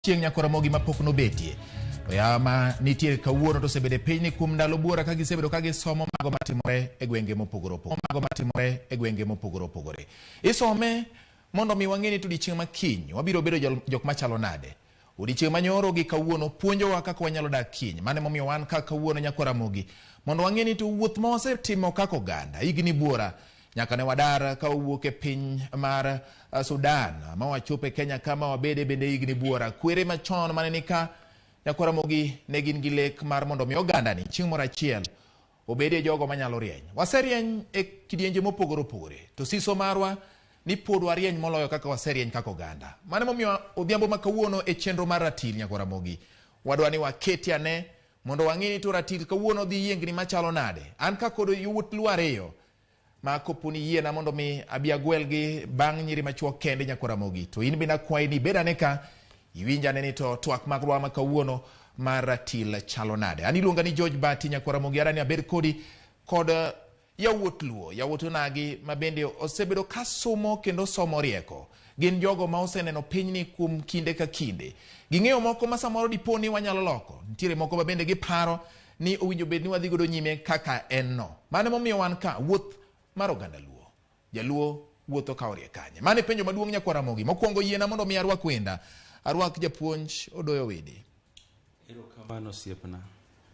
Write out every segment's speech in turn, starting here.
chieng' nyaka Ramogi mapok nobetie. To yama nitie kawuono to sebede piny ni kuom ndalo buora ka gisebedo ka gisomo mago matimore e gwenge mopogore opogore. Isome mondo mi wang'e ni odiechieng' makiny wabiro bedo jok machalo nade. Odiechieng' manyoro gi kawuono puonjowa kaka wanyalo dak kiny. Mane momiyo wan ka kawuono nyaka Ramogi mondo wang'e ni to wuoth ma wasetimo kaka oganda higni buora nyaka ne wadar ka wawuok e piny mar Sudan ma wachope Kenya kama wabede bende higni buora. Kwere machon mane ni ka nyaka Ramogi ne gin gi lek mar mondo mi oganda ni chieng' moro achiel obede jogo manyalo rieny. Waserieny e kidienje mopogore opogore. To siso marwa ni pod warieny moloyo kaka waserieny kaka oganda. Mane momiyo odhiambo ma kawuono e chenro mar ratil nyaka Ramogi wadwa ni waketi ane mondo wang'e ni to ratil kawuono dhi yiengni machalo nade. An ka kod yawuot luo ariyo ma koponi yiena mondo mi abi agwelgi bang' nyiri machuo kende nyaka Ramogi. To in bende akwayi ni bed ane ka iwinjane ni to twak magwa ma kawuono mar ratil chalo nade. An iluonga ni George Bati nyaka Ramogi arani abed kodi kod yawuot luo, yawuot onagi ma bende osebedo ka somo kendo somo rieko. Gin jogo ma oseneno piny ni kuom kinde ka kinde. Ging'eyo moko ma samoro dipo ni wanyalo loko. Nitiere moko ma bende giparo ni owinjo bed ni wadhi godo nyime kaka en no. Mane momiyo wan ka wuoth mar oganda luo. Jaluo wuotho ka orie kanye. Mane penjo maduong' nyaka Ramogi. Mokwongo yiena mondo mi arwak wenda. Arwak japuonj Odoyo Wede. Erokamano osiepna.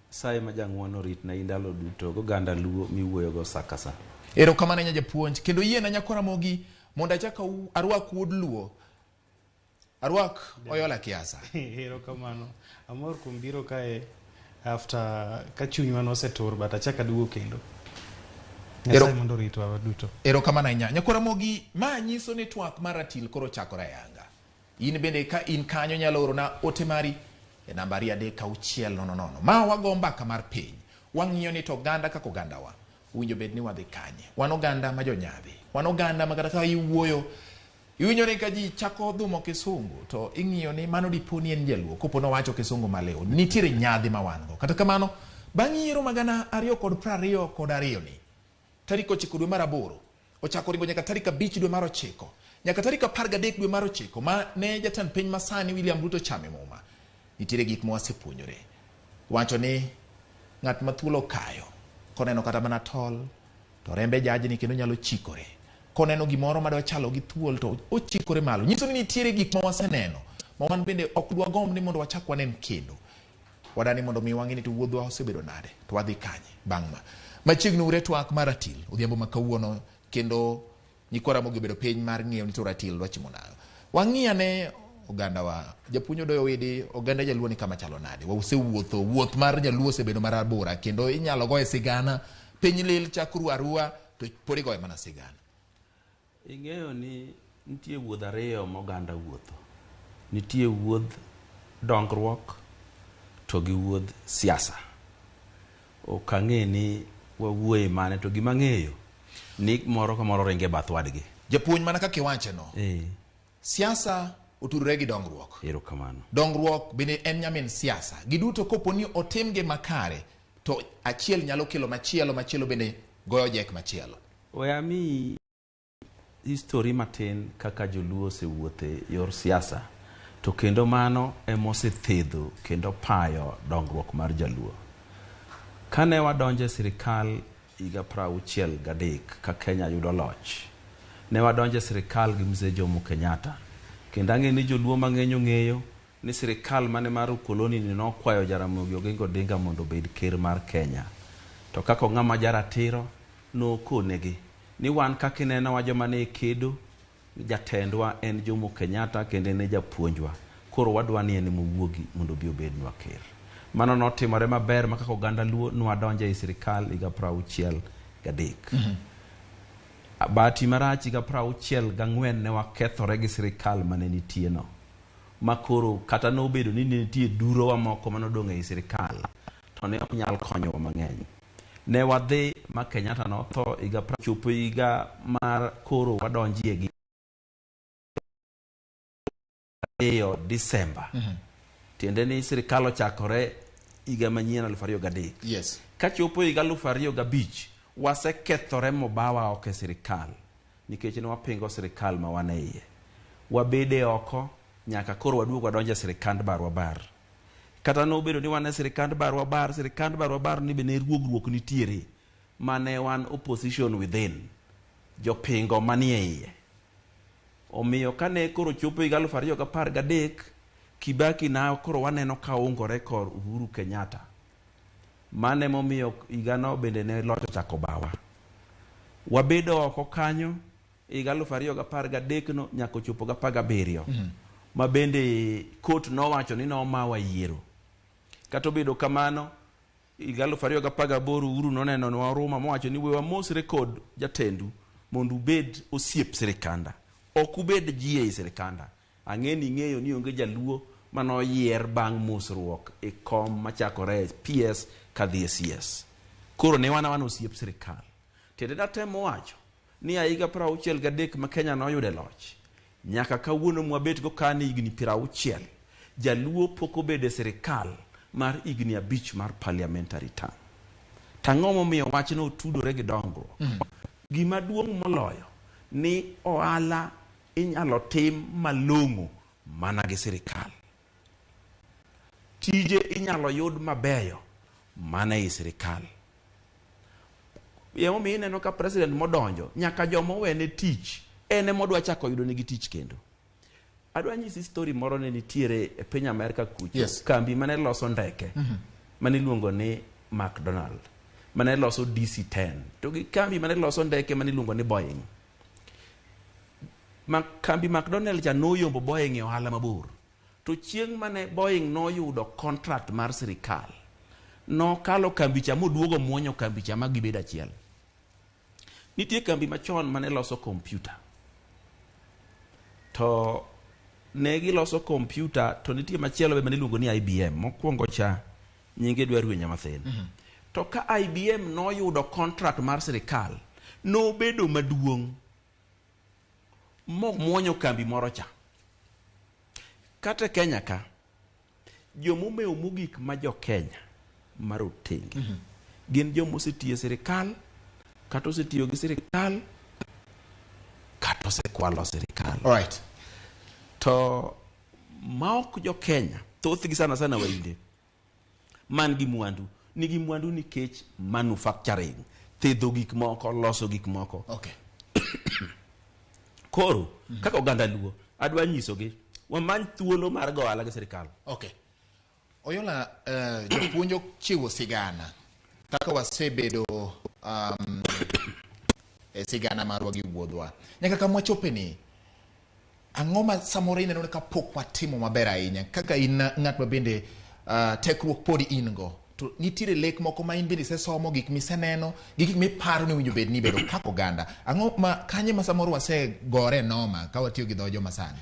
Saye ma jang'wono rit na indalo duto goganda luo miwuoyo go sakasa. Erokamano nya japuonj. Kendo yiena nyaka Ramogi mondo achak arwak wuod luo. Arwak Oyola Kiasa. Erokamano. Amor kuom biro kae after ka chunywa nosetur but achaka duogo kendo. Nyasaye mondo ritwa duto. Erokamano nya. Nyaka Ramogi ma nyiso ni twak mar ratil koro chakore ayanga. In bende ka in kanyo nyalo orona ote mari e namba 39600. Ma wago mbaka mar piny. Wang'iyo ni to oganda kaka ogandawa. Winjo bed ni wadhi kanye. Wan oganda ma jonyadhi. Wan oganda ma kata ka iwuoyo iwinjo ni ka ji chako dhumo kisungu to ing'iyo ni mano dipo ni en jaluo kopo nowacho kisungu maleo. Nitiere nyadhi ma wan go. Kata kamano bang' yiero magana 2022 ni tarik 9 dwe mar 8 ochako ringo nyaka tarik 5 dwe mar 9 nyaka tarik 13 dwe mar 9 ma ne jatend piny masani William Ruto chame muma. Nitiere gik ma wasepuonjore. Wacho ni ng'at ma thuolo kayo koneno kata mana tol to rembe jajni kendo nyalo chikore. Koneno gimoro ma chalo gi thuol to ochikore malo. Nyiso ni nitiere gik ma waseneno ma wan bende ok dwa gomb ni mondo wachak wanen kendo. Wadani mondo mi wang'e ni to wuodhwa osebedo nade to wadhi kanye bang' ma. Machiegni ure twak mar ratil odhiambo ma kawuono kendo nyaka Ramogi bedo piny mar ng'eyo ni to ratil wachimo nade. Wang'iyane oganda wa japuonj Odoyo Wede oganda jaluo ni kama chalo nade. Wasewuotho wuoth mar jaluo osebedo mar abora kendo inyalo goye sigana piny lil chakru arua to podi goye mana sigana. Ing'eyo ni nitie wuodh ariyo ma oganda wuotho. Nitie wuodh dongruok to gi wuodh siasa. Ok ang'e ni wawuoye mane to gima ng'eyo ni moro ka moro ringe bath wadgi. Japuonj mana kaka iwache no. Siasa otudore gi dongruok. Erokamano. Dongruok bende en nyamin siasa. Giduto kopo ni otimge makare to achiel nyalo kelo machielo bende goyo jek machielo. Oyami history matin kaka joluo osewuothe yor siasa to kendo mano emosethedho kendo payo dongruok mar jaluo. Kane wadonje sirikal higa 63 ka Kenya yudo loch, ne wadonje sirikal gi Mzee Jomo Kenyatta. Kendo ang'e ni joluo mang'eny ong'eyo ni sirikal mane mar ukoloni ni nokwayo Jaramogi Oginga Odinga mondo obed ker mar Kenya. To kaka ng'ama jaratiro nokonegi ni wan kaka ineno wa joma ne kedo jatendwa en Jomo Kenyatta kendo ne japuonjwa. Koro wadwa ni en mowuogi mondo obi obednwa ker. Mano notimore maber ma kaka oganda luo nwadonje e sirikal higa 63. Bati marach higa 64 ne wakethore gi sirikal mane nitie no. Makoro kata nobedo ni nitie duro wa moko manodong' e sirikal to ne ok nyal konyowa mang'eny. Ne wadhi ma Kenyatta notho higa chopo higa mar koro wadonjie gi December. Tiende ni sirikal ochakore higa manyien 2003. Yes. Ka chopo higa 2005 wasekethore mobawa oko e sirikal nikech ne wapingo sirikal ma wan e iye. Wabede oko nyaka koro waduogo wadonjo sirikand barwa bar. Kata no bedo ni wan sirikand barwa bar ni bene ruogruok nitiere mane wan opposition within jopingo manie iye. Omiyo kane koro chopo 2013 Kibaki na koro waneno ka ungore kod Uhuru Kenyatta. Mane momiyo igano bende ne locho chako bawa. Wabedo oko kanyo 2013 no nyako chopo 17. Ma bende court no wacho ni no mawa yiero. Kato bedo kamano 2018 Uhuru noneno no waruma mowacho ni wewa mos record jatendu mondu bed osiep sirikanda. Ok ubed GA sirikanda. Ang'eni ng'eyo ni onge jaluo mano yier bang' mosruok e kom machakore PS kadhi CS. Koro ne wan osiep sirikal. Tede datemo wacho ni aiga 63 ma Kenya no yude loch. Nyaka kawuono mwabet go kani igni 60. Jaluo poko bede sirikal mar igni 5 mar parliamentary term. Tang'o momiyo wachno tudore gi dongo. Gima duong' moloyo ni ohala inyalo tim malong'o mana gi sirikal. Tije inyalo yud mabeyo mana i sirikal. Yemo mi ineno ka president modonjo nyaka jomo wene tich ene modwa chako yudo nigi tich kendo. Adwa nyisi story moro ne nitiere e piny Amerika kucho. Kambi mane loso ndeke mane luongo ni McDonald mane loso DC-10 to gi kambi mane loso ndeke mane luongo ni Boeing. Kambi McDonald ja noyombo Boeing e ohala mabor. To chieng' mane Boeing noyudo contract mar sirikal no kalo kambi cha moduogo muonyo kambi cha magibeda achiel. Nitie kambi machon mane loso kompyuta. To negi loso kompyuta to nitie machielo mane luongo ni IBM. Mokwongo cha nyinge dwa ruenya mathin. To ka IBM noyudo contract mar sirikal no bedo maduong' muonyo kambi moro cha. Kata Kenya ka jomomeo mogik ma jo Kenya marotenge gin jomosetiyo sirikal kata osetiyo gi sirikal kata osekwalo sirikal. Alright. To maok jo Kenya thothgi sana wainde man gi mwandu nigi mwandu nikech manufacturing thedho gik moko loso gik moko. Okay. Koro kaka oganda luo adwa nyisogi wamany thuolo mar goala gi sirikal. Okay. Oyola jopuonjo chiwo sigana kaka wasebedo sigana marwa gi wuodhwa. Nyaka kama wachope ni ang'oma samoro ineno ka pok watimo maber ahinya kaka in ng'at ma bende tekruok pod in go. To nitiere lek moko ma in bende sesomo gik miseneno gik miparo ni winjo bed ni bedo kako ganda. Ang'o ma kanye ma samoro wase gore noma ka watiyo gi dhojo masani.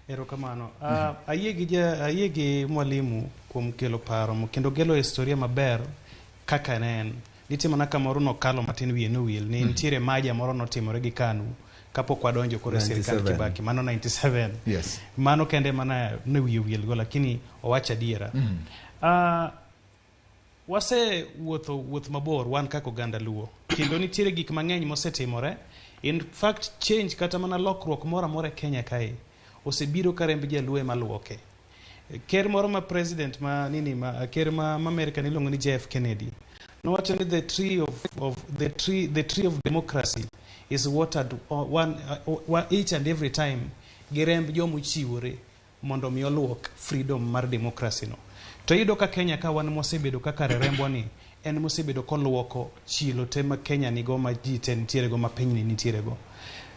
Erokamano. Ayie gi mwalimu kuom kelo paro kendo kelo historia maber kaka nen. Nitie mana kamoro no kalo matin wiye no wil ni nitiere maja moro no timore gi Kanu kapok wadonjo kore sirikal Kibaki mano 97. Yes. Mano kende mana ne wiye wil go lakini owacha diera. Wase wuoth mabor wan kako ganda luo. Kendo nitiere gik mang'eny mosetimore. In fact change kata mana lokruok mora Kenya kae. Osebiro karembe jaluo maluoke. Ker moro ma president ker ma America niluongo ni JF Kennedy. No wacho ni the tree of democracy is watered each and every time giremb jomo chiwore mondo mi oluok freedom mar democracy no. To yudo ka Kenya ka wan mosebedo kaka rembwa ni en mosebedo koluoko chilo tema Kenya ni go ma jite nitiere go ma piny ni nitiere go.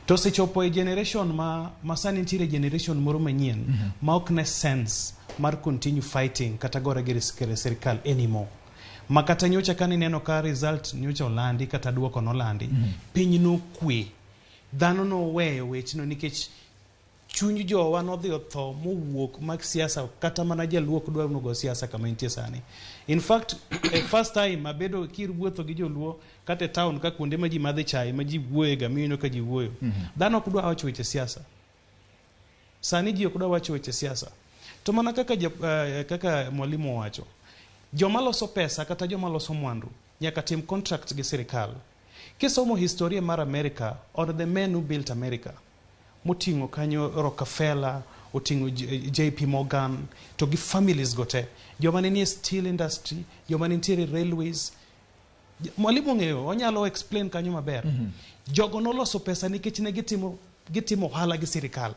To se chopo e generation ma sani nitiere generation moro manyien ma ok ne sense mar continue fighting kata gore gi sirikal anymore. Makata nyocha kani neno ka result nyocha olandi kata duoko no landi piny no kwe dhano no weyo wechno nikech chuny jowa nodhi otho mowuok mag siasa kata mana jaluok dwa nugo siasa kama intie sani. In fact first time abedo kiruotho gi joluo kata town ka kuonde ma ji madhe chai ma ji wuoye ga mino ka ji wuoyo dhano ok dwa wacho weche siasa. Sani ji ok dwa wacho weche siasa. To mana kaka mwalimu wacho joma loso pesa kata joma loso mwandu nyaka tim contract gi sirikal. Kisomo historia mar America or the men who built America motingo kanyo Rockefeller, oting'o JP Morgan, to gi families gote. Joma nie steel industry, joma nitie railways. Mwalimu ng'eyo, onyalo explain kanyo maber. Jogo noloso pesa nikech ne gitimo ohala gi sirikal.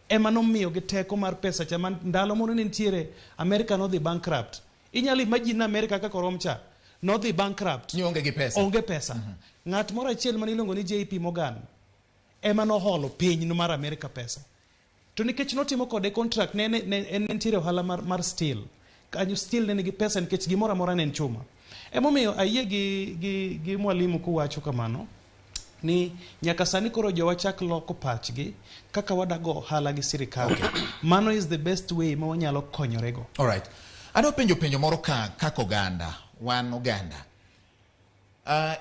Ema nomiyo gi teko mar pesa cha ndalo moro nitiere America no dhi bankrupt. Inyalo imagine America kaka romcha no dhi bankrupt. Ni onge gi pesa. Onge pesa. Ng'at moro achiel mane iluongo ni JP Morgan ema no holo piny no mar America pesa. To nikech notimo kode contract ne nitiere ohala mar steel. Kanyo steel ne nigi pesa nikech gimoro amora ne en chuma. Emomiyo ayie gi mwalimu kuwacho kamano ni nyaka sani koro jowa chak loko pachgi kaka wadago ohala gi sirikal. Mano is the best way ma wanyalo konyorego. All right. Adwa penjo moro kaka oganda, wan oganda.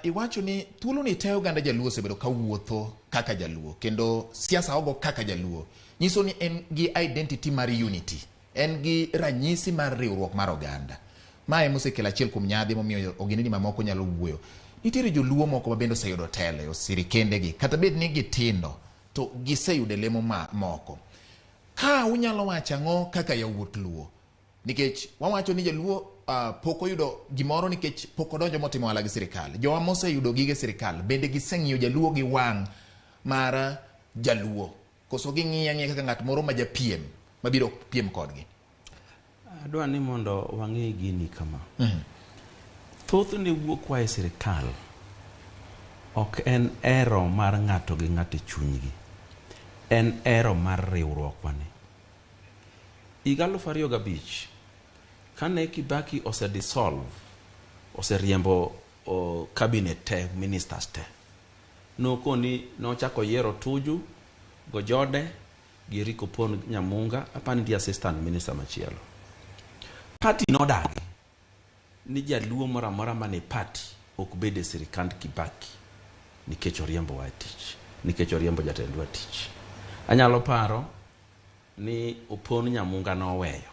Iwacho ni thuolo ni te oganda Jaluo osebedo kawuotho kaka Jaluo kendo siasa ogo kaka Jaluo. Nyiso ni en gi identity mar unity. En gi ranyisi mar riwruok mar oganda. Mae mosekelo achiel kuom nyadhi momiyo ogendini mamoko nyalo wuoyo. Nitiere Joluo moko ma bende oseyudo telo e osirikendegi kata bed ni gitindo to giseyudo lemo moko. Ka unyalo wacho ang'o kaka yawuot Luo? Nikech wawacho ni Jaluo pok oyudo gimoro nikech pok odonjo motimo ohala gi sirikal. Jowa moseyudo gige sirikal bende giseng'iyo Jaluo gi wang' mar Jaluo. Koso ging'iyo kaka ng'at moro ma japiem mabiro piem kodgi. Adwa ni mondo wang'e gini kama. Thoth ne wuok wa e sirikal ok en ero mar ng'ato gi ng'ato e chunygi. En ero mar riwruok wane. Higa 2005 kane Kibaki oseriembo cabinet te, ministers te, nokoni nochako yiero Tuju, Gojode, gi Rico Pon Nyamunga, apani di assistant minister machielo. Party nodagi ni Jaluo moro amora mane party ok bede sirikand Kibaki nikech oriembo wa tich, nikech oriembo jatendwa tich. Anyalo paro ni Opon Nyamunga noweyo,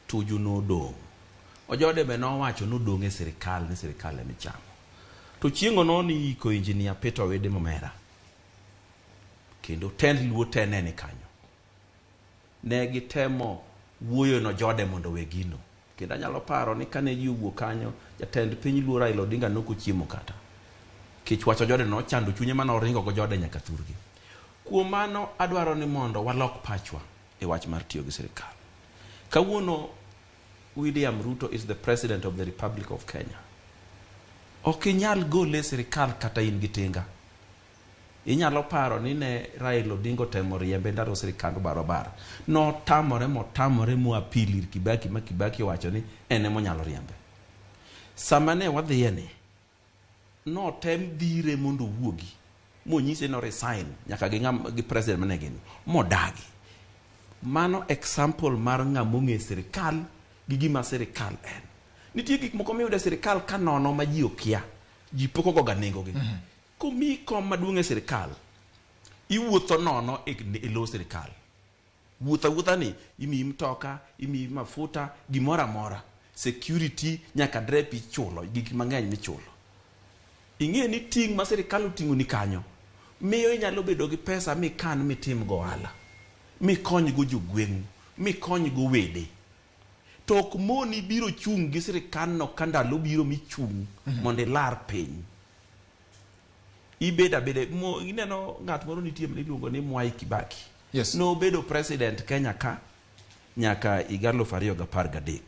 Tuju nodong', Ojode be nowacho nodong' e sirikal ni sirikal ema chamo. To chieng'o no ni iko engineer Peter Wede Momera kendo tend Luo te ne ni kanyo. Ne gitemo wuoyo no Jode mondo we gino. Kendo anyalo paro ni kane ji owuok kanyo jatend piny Luo Raila Odinga nokochiemo kata. Kech wacho Jode no chando chunye mano oringo go Jode nyaka thurgi. Kuom mano adwaro ni mondo walok pachwa e wach mar tiyo gi sirikal. Kawuono William Ruto is the president of the Republic of Kenya. Okinyal gole sirikal kata in gitinga. Inyalo paro ni ne Raila Odinga temo riembe ndaro sirikal barabara. No tamore mu apili Kibaki ma Kibaki wacho ni ene monyalo riembe. Samane wadhiene no tem dhire mondo wuogi. Monyise no resign nyaka gi president manegin modagi. Mano example mar ng'among'e sirikal gi gima sirikal en. Nitie gik moko miyude sirikal ka nono ma ji okia. Ji poko goga nengo gi. Komi kom maduong' e sirikal, iwuotho nono e lo sirikal. Wuotha ni imi mtoka, imi mafuta, gimora mora. Security nyaka drep ichulo, gik mang'eny michulo. Ing'e ni ting' ma sirikal oting'o ni kanyo. Miyo inyalo bedo gi pesa mikan mitim go ohala. Mikony go jogweng'u, mikony go wede. Tok moni biro chung' gi sirikal no kandalo biro michung' mondo ilar piny. Ibeda ineno ng'at moro nitie miluongo ni Mwai Kibaki. Yes. No bedo president Kenya ka nyaka higa 2013.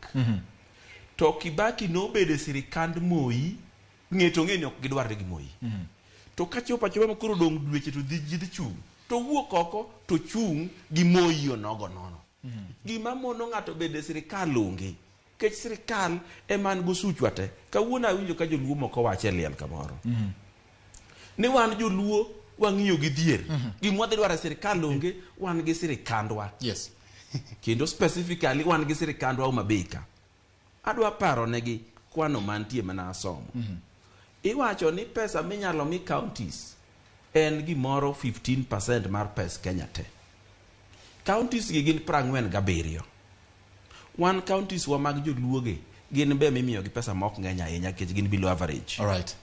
To Kibaki no bedo sirikand Moi, ng'eto ng'eni ok gidwar gi Moi. To kachopa makoro dong' dweche to dhi chung'. To wuok oko to chung' gi Moi onogo nono. Gima mono ng'ato bedo sirikal onge. Kech sirikal eman go suchwate. Kawuono awinjo ka Joluo moko wache liel kamoro. Ni wan Joluo wang'iyo gi dhier. Gimwa dhi dwaro sirikal onge, wan gi sirikandwa. Yes. Kendo specifically wan gi sirikandwa Umabeka. Adwa paro negi kwano mantie mana asomo. Iwacho ni pesa minyalo mi counties en gimoro 15% mar pes Kenya te. Counties gi gin 47. Wan counties wa mag Joluo gi gin be mimiyo gi pesa mok ng'eny ahinya kech gin below average. All right.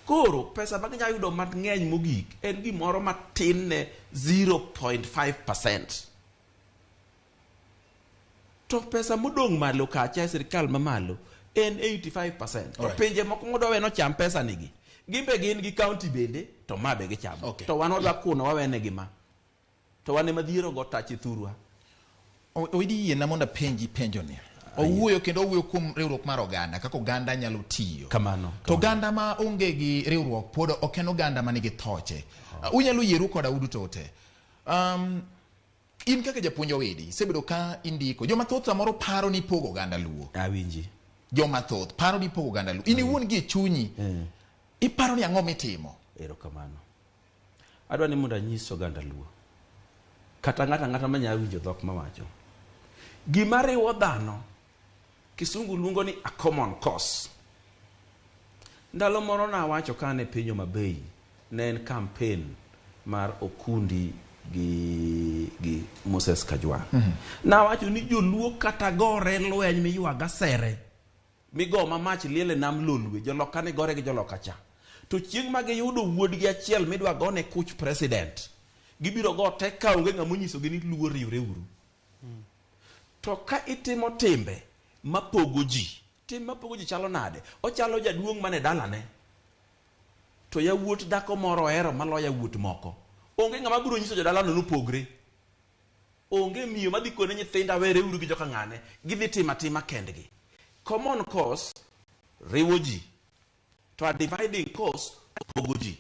Koro pesa ma ginya yudo mang'eny mogik en gimoro matin ne 0.5%. to pesa modong malo kacha sirkal mamalo en 85%. To pinje moko modwa no cham pesa nigi. Gimbe gin gi county bende to mabe gi cham. To wan odwa kuno wawene gima. To wane madhiero go tachi thurwa. Oidi yena monda penjo ni. Owuoyo kendo owuoyo kuom riwruok mar oganda kaka oganda nyalo tiyo. Kamano. To oganda ma onge gi riwruok pod ok en oganda manigi thoche. Unyalo yieru koda uduto te. In kaka japuonj owedi sebedo ka indiko joma thoth samoro paro ni pogo oganda luo. Awinji. Joma thoth paro ni pogo oganda luo. In iwuon gi chunyi. Iparo ni ang'o mitimo. Erokamano. Adwa ni mondo anyis oganda luo. Kata ng'ata manyalo winjo dhok mawacho. Gima riwo dhano Kisungu luongo ni a common cause. Ndalo moro na wacho kane pinyo mabei ne en campaign mar Okundi gi Moses Kajwang'. Na wacho ni joluo kata gore lweny miywaga sere migo mamach liele nam lolwe jolokane gore gi joloka cha. To chieng' ma giyudo wuodgi achiel midwa gone kuch president gibiro go te ka onge ng'ama onyiso gi ni luo riwre uru. To ka itimo timbe mapogo ji, tim mapogo ji chalo nade? Ochalo jaduong' mane dalane. To yawuot dhako moro ohero maloya wuot moko. Onge ng'ama biro nyiso jodalano nopogre. Onge miyo madhi kone nyithinda were uru gi joka ng'ane, gidhi tima kendgi. Common cause riwo ji. To a dividing cause pogo ji.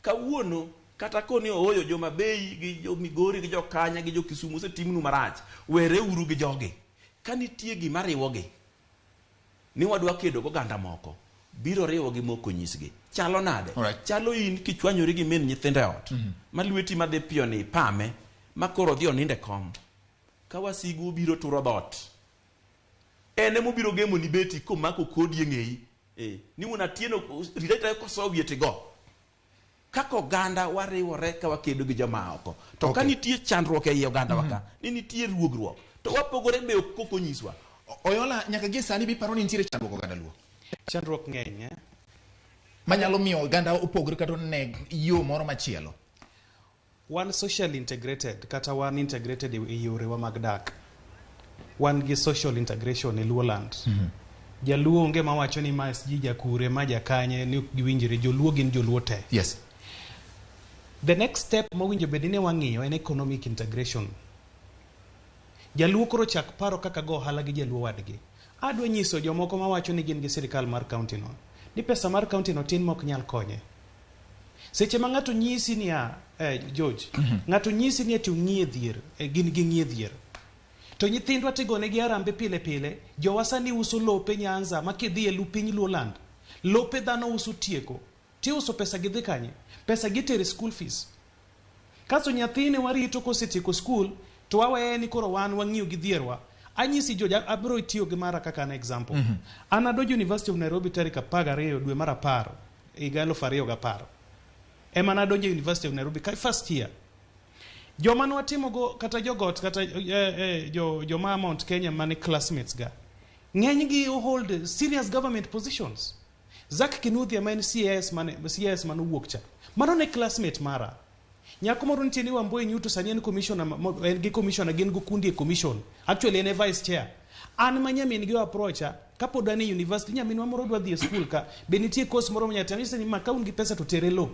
Kawuono kata koni oyo joma bei gi jo Migori gi jo Kanya gi jo Kisumu setimnu marach, were uru gi jogi. Kanitie gima riwogi ni wadwa kedo go ganda moko, biro riwogi moko nyisgi. Chalo nade? Chalo in kichwanyori gi min nyithinde ot. Malweti madhi piyo ni pame makoro dhi oninde kom. Kawasigu biro turo dot. Ene mobiro gemo ni beti komako kodi e ng'eyi. Ni unatieno rireta ko soviet go. Kako ganda wariwore ka wakedo gi joma oko. To kanitie chandruok e oganda waka, ni nitie ruogruok. To wapogore be koko nyiswa. Oyola nyaka gi sani bi paro ni nitie chandruok oganda luo. Chandruok ng'eny Manyalo miyo oganda opogore kata ne yo moro machielo. One social integrated kata one integrated e yorewa mag dak. One gi social integration e Luoland. Jaluo onge mawacho ni masji jakure ma jakanye ni giwinjire joluo gin joluo te. Yes. The next step mowinjo bedine wang'iyo en economic integration. Jaluo koro chak paro kaka go ohala gi jaluo wadgi. Adwa nyiso jomoko mawacho ni gin gi sirikal mar county no. Ni pesa mar county no tin mok nyal konye. Seche ma ng'ato nyisi ni George, ng'ato nyisi ni ati ung'ie dhier, gin gi ng'ie dhier. To nyithindwa tigone gi arambe pile pile, jowasani uso lope Nyanza makidhi e lupiny Luoland. Lope dhano uso tieko. Ti uso pesa gidhi kanye? Pesa gitere school fees. Kaso nyathine warito kosetieko school, to wawe ni koro wan wang'iyo gi dhierwa. Anyisi George, abro itiyo gi mara kaka an example. An adonjo University of Nairobi tarik 12 dwe mar 10 higa 2010. Ema nadonjo University of Nairobi kai first year. Joma nwatimo go kata jogot kata joma Mount Kenya mane classmates ga. Ng'eny gi hold serious government positions. Zak Kinuthia man CS man wuok cha. Mano ne classmate mara. Nyako moro ntieni Wamboi Nyuto sani en commissioner gi commissioner gin go kundi e commission. Actually en vice chair. An manyamin gi approacha kapod ani university nyamin moro dwa dhi school ka be nitie course moro nyatani ni makaun gi pesa to tere lo.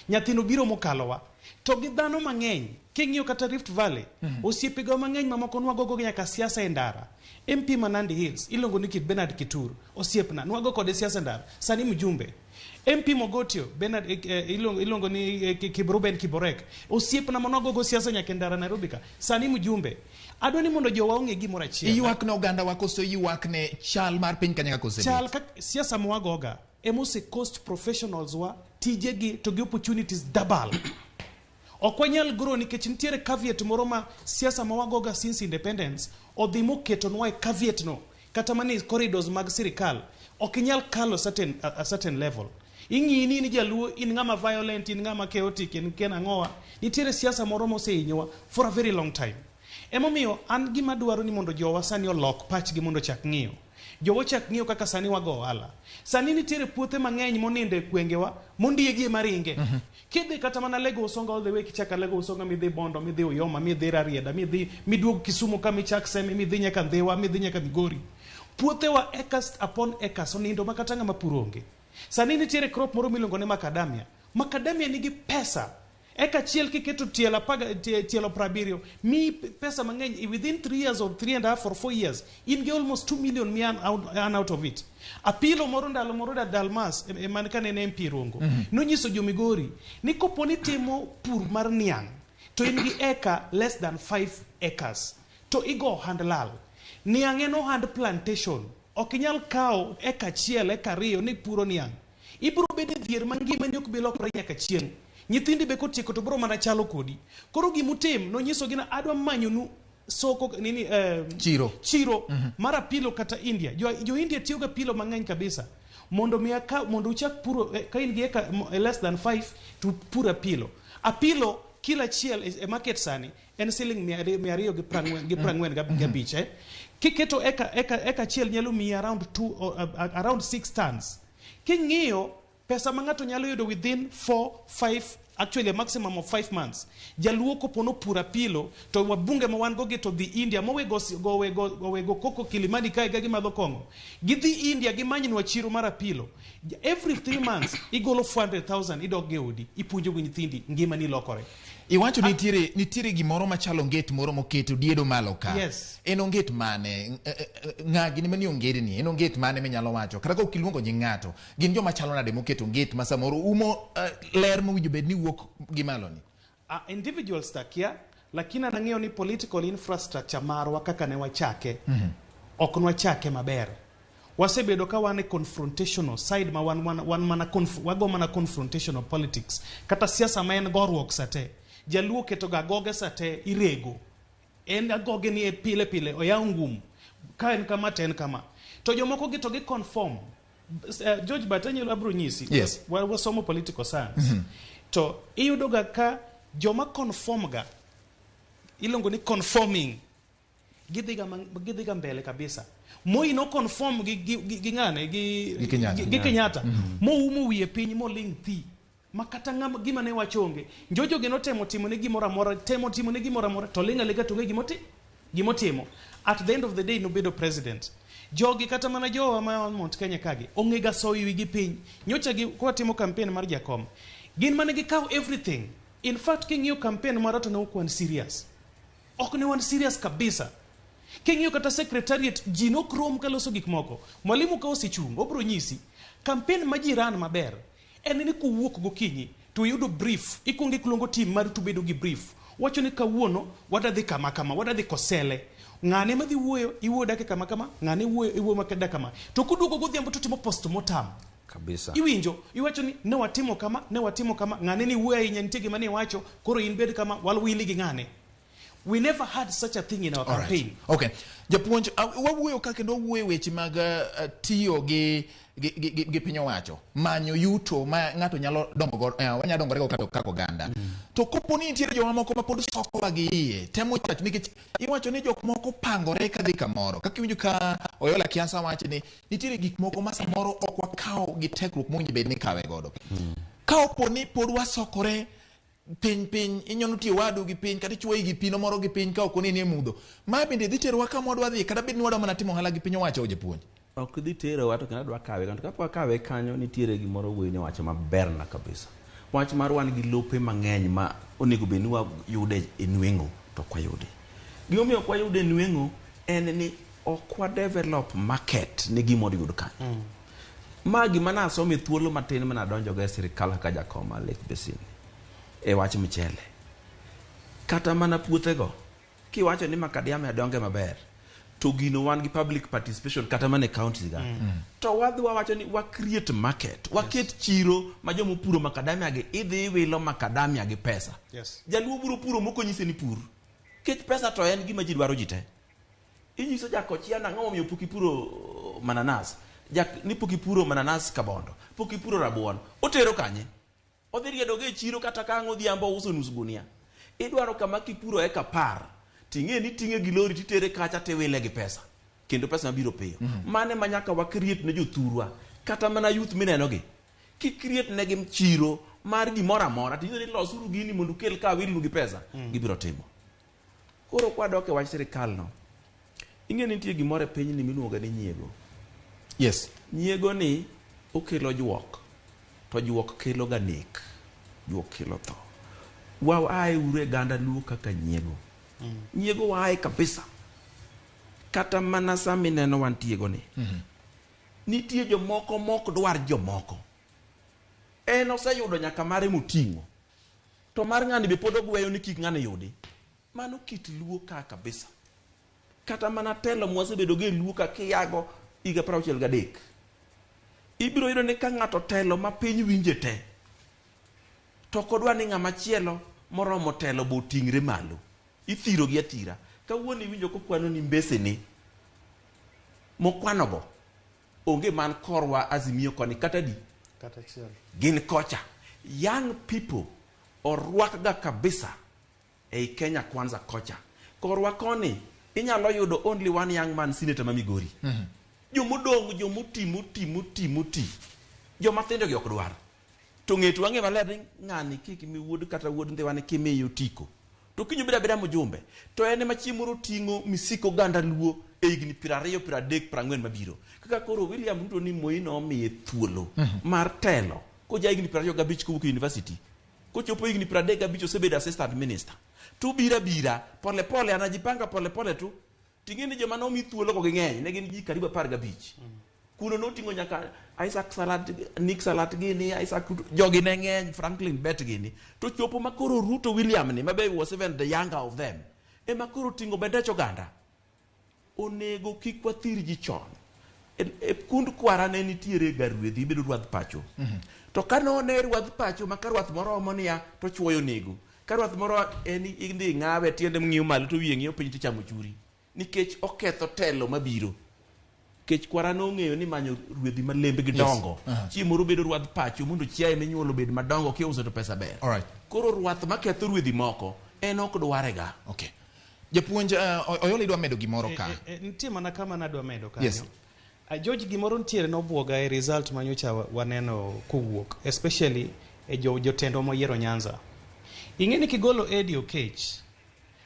Nyathino biro mokalowa. To gi dhano mang'eny king'iyo kata Rift Valley osiepe go mang'eny mamoko nwago go nyaka siasa e ndara. MP Manandi Hills ilongo ni Kit Bernard Kituru osiepna nwago kode siasa ndara sani mjumbe. MP Mogotio Bernard ilongo ni Kibruben Kiborek osiepna manogo go siasa nyaka ndara Nairobi ka sani mjumbe. Adoni mondo jowa ong'e gimoro achiel. Iyuak ne oganda wa koso iyuak ne chal mar piny Kenya kose. Chal ka siasa mwagoga emose cost professionals wa tijegi to gi opportunities double. Okwanyal gro nikech nitiere caveat moro ma siasa mawagoga since independence odhimo keto nwa e caveat no kata mani corridors mag sirikal okinyal kalo a certain level. Ing'ini ni jaluo in ng'ama violent in ng'ama chaotic in kena ng'owa nitiere siasa moro moseinyowa for a very long time. Emomiyo an gima dwaro ni mondo jowa sani olok pachgi mondo chak ng'iyo. Jowa chak ng'iyo kaka sani wago ohala. Sani nitiere puothe mang'eny moninde kwengewa mondiegi maringe. Kidhi kata mana Lagos Usonga all the way kichaka Lagos Usonga midhi Bondo, midhi Uyoma, midhi Rarieda, miduog Kisumu kama ichak Seme, midhi nyaka Ndhewa, midhi nyaka Migori. Puothewa acres upon acres onindo makata ng'ama puro onge. Sani nitiere crop moro miluongo ni macadamia. Macadamia nigi pesa. Eka chiel kiketo tielo 70 mi pesa mang'eny within 3 years or 3.5 or 4 years in almost 2 million mian out of it. Apilo moro ndalo moro da Dalmas man kane ne MP Rongo nonyiso jo Migori ni koponi timo pur mar niang' to in gi eka less than 5 acres to igo handlal niang' en ohand plantation ok inyal kawo eka chiel eka riyo ni puro niang' ibro bede dhier mangima ni ok bi lokore nyaka chieng' nyithindi be kotieko to bro mana chalo kodi koro gimutim nonyiso gina adwa manyonu soko nini chiro mara pilo kata India jo India tiyo ga pilo mang'eny kabisa mondo uchak puro ka in gi less than 5 to pura pilo apilo kila chiel e market sani en selling 240 gabich kiketo eka chiel nyalo mi around 6 tons king'iyo pesa mang'ato nyalo yudo within 4-5 actually a maximum of 5 months. Jaluo kopono pura pilo to wabunge ma wan go to the India mowego koko Kilimani kai gagi madho Kongo. Gidhi India gimanyinwa chiro mara pilo. Every 3 months igolo 400,000 idok geodi ipunjo go nyithindi ngima ni lokore. Iwacho nitiere gimoro machalo onget moro moketo diedo malo ka. Yes. En onget mane ng'agi ni mani ongede ni en onget mane menyalo wacho kata ka okiluongo nying ng'ato gin joma chalo nade moketo onget ma samoro umo ler mowinjo bed ni wuok gi malo ni. Individual stakia lakini anang'eyo ni political infrastructure marwa kaka ne wachake ok nwachake maber. Wasebedo ka wane confrontational side ma wago mana confrontational politics kata siasa ma en gorruok sate jaluo keto ga goge sate irego en agoge ni pile oyaw ngum ka en kama ten kama to jomoko gito gi conform George Batanyi abro nyisi yes. wasomo political science to iyudo ga ka joma conform ga ilongo ni conforming gidhi ga mbele kabisa Moi no conform gi ng'ane gi Kenyatta mo umo wiye piny mo ling thi makata ng'ama gima ne wachonge njojo gino timo ne gimora mora to linga lega to gimotimo at the end of the day no bedo president jogi kata mana jowa ma Mount Kenya kage ongega soyi wi gi piny nyocha gi kwa timo campaign mar jakom gin mane gi kaw everything in fact king you campaign mara to no kwan serious ok ne wan serious kabisa King'yo kata secretariat jino krom kaloso gik moko mwalimu ka osichung obro nyisi campaign ma jiran maber en ni kuwuok gokinyi to yudo brief ikungi kulongo team mar tubedo gi brief wacho ni kawuono wadadhi kama wadadhi Kosele ng'ane madhi wuoyo iwuoyo dake kama ng'ane iwuoyo makeda kama to kuduogo godhiambo to timo postmortem kabisa iwinjo iwacho ni ne watimo kama ng'ane ni wuoyo ahinya nitie gima ne wacho koro in bed kama wal wili gi ng'ane. We never had such a thing in our campaign. Right. Okay. Japuonj, wawuoyo ka kendo wuoyo weche mag tiyo gi piny owacho. Manyo yuto ma ng'ato nyalo dongo wanya dongore go kaka oganda. To kopo ni nitiere joma moko ma pod soko gi iye, temo chacho nikech iwacho ni jok moko pangore ka dhi kamoro. Kaka iwinjo ka Oyola Kiasa wacho ni nitiere gik moko ma samoro ok wakawo gi tekruok mowinjo bed ni kawe godo. Ka opo ni pod wasokore piny inyono tie wadu gi piny kata chuoyi gi pino moro gi piny ka ok ni mudho ma bende dhi terowa kama wadwa dhi kata bed ni wadwa mana timo ohala gi piny owacho japuonj ok dhi terowa to kendo dwa kawe kanto kapwa kawe kanyo nitiere gimoro wuoyi ne wacho maber na kabisa wach mar wan gi lope mang'eny ma onego bed ni wayude e nweng'o to kwayude gimomiyo ok wayude e nweng'o en ni ok wa develop market ne gima yud kanyo ma gima nasomo e thuolo matin mana donjo ga e sirikal kaka jakoma Lake Basin e wach mchele kata mana puothego kiwacho ni makadamia donge maber to gino wan gi public participation kata mana counties ga to wadhi wawacho ni wa create market waket chiro ma jomo puro makadamia gi idhi wilo makadamia gi pesa jaluo buro puro moko nyise ni pur kech pesa to en gima ji dwaro jite inyiso jakochia na ng'ama miyo puki puro mananas ni puki puro mananas kabondo puki puro rabuon otero kanye odhi riedo ge chiro kata ka ng'o dhiambo uso nus gunia idwaro kama kipuro eka par ting'e ni ting'e gi lori titere kacha tiwile gi pesa kendo pesa mabiro piyo mane manyaka wakriet ne jothurwa kata mana youth mineno gi kikriet ne gi chiro mar gimoro amora to ni losuru gini mondo kel ka wilnu gi pesa gibiro timo. Koro kwadok e wach sirikal no, ing'e ni nitie gimoro e piny ni miluongo ni nyiego. Yes. Nyiego ni okelo juok, to juok kelo ga nek, juok kelo tho. Wae ure ganda luo kaka nyiego. Nyiego wae kabisa. Kata mana sami neno wantiego ni. Nitie jomoko mok dwar jomoko. En oseyudo nyaka mare moting'o. To mar ng'ani be pod ogweyo ni kik ng'ani yudi. Mano kit luo ka kabisa. Kata mana telo mwasebedo ge luo ka kiyago iga 63. Ibiro yudo ni ka ng'ato telo ma piny winje te. To kodwa ni ng'ama chielo moromo telo bo tingre malo. Ithiro gi atira. Kawuono iwinjo kokwano ni mbese ni. Mokwanogo. Onge man korwa Azimio koni kata di. Kata chiel. Gin kocha. Young people orwak ga kabisa ei Kenya Kwanza kocha. Korwa koni inyalo yudo only one young man senator ma Migori. Jomodong jomuti. Jomathindo gi ok dwar. To ng'eto wang'e maler ng'ani kik mi wuod kata wuod ndewane kimiyo tiko. To kinyo beda mojumbe. To ene machiemoro ting'o misiko ganda luo e higni 20, 30, 40 mabiro. Kaka koro William Ruto ni Moino omiye thuolo mar telo. Ko ja higni 25 kowuok university. Ko chopo higni 35 osebedo assistant minister. Tu bira pole anajipanga pole tu. Tingini joma nomi thuolo ko ging'eny ne gin ji karibu 15. Kuno noting'o nyaka Isaac Salat, Nick Salat gini, Isaac jogi ne ng'eny, Franklin Bet gini. To chopo makoro Ruto William ni, maybe was even the younger of them. E makoro ting'o bendecho ganda. Onego kik wathir ji chon. E kund kwara ne nitiere garwedhi ibedo ruadh pacho. To kano ne ruadh pacho maka ruath moro omonia to chwoyo nego. Ka ruath moro eni indi ng'awe tiende mng'iyo malo to wiye ng'iyo piny to chamo churi. Nikech oketho telo mabiro. Kech kwara no ng'eyo ni manyo ruedhi malembe gi dongo. Chiemoro bedo ruadh pacho mondo chiaye minyuolo bed madongo kiuso to pesa ber. Alright. Koro ruath maketho ruedhi moko en ok dwarega. Okay. Japuonj Oyole idwa medo gimoro ka. Nitie mana kama nadwa medo kanyo. Yes. George gimoro ntiere nobwoga e result manyocha waneno kowuok, especially e jotendo moyiero Nyanza. Ing'e ni kigolo Eddie Okech,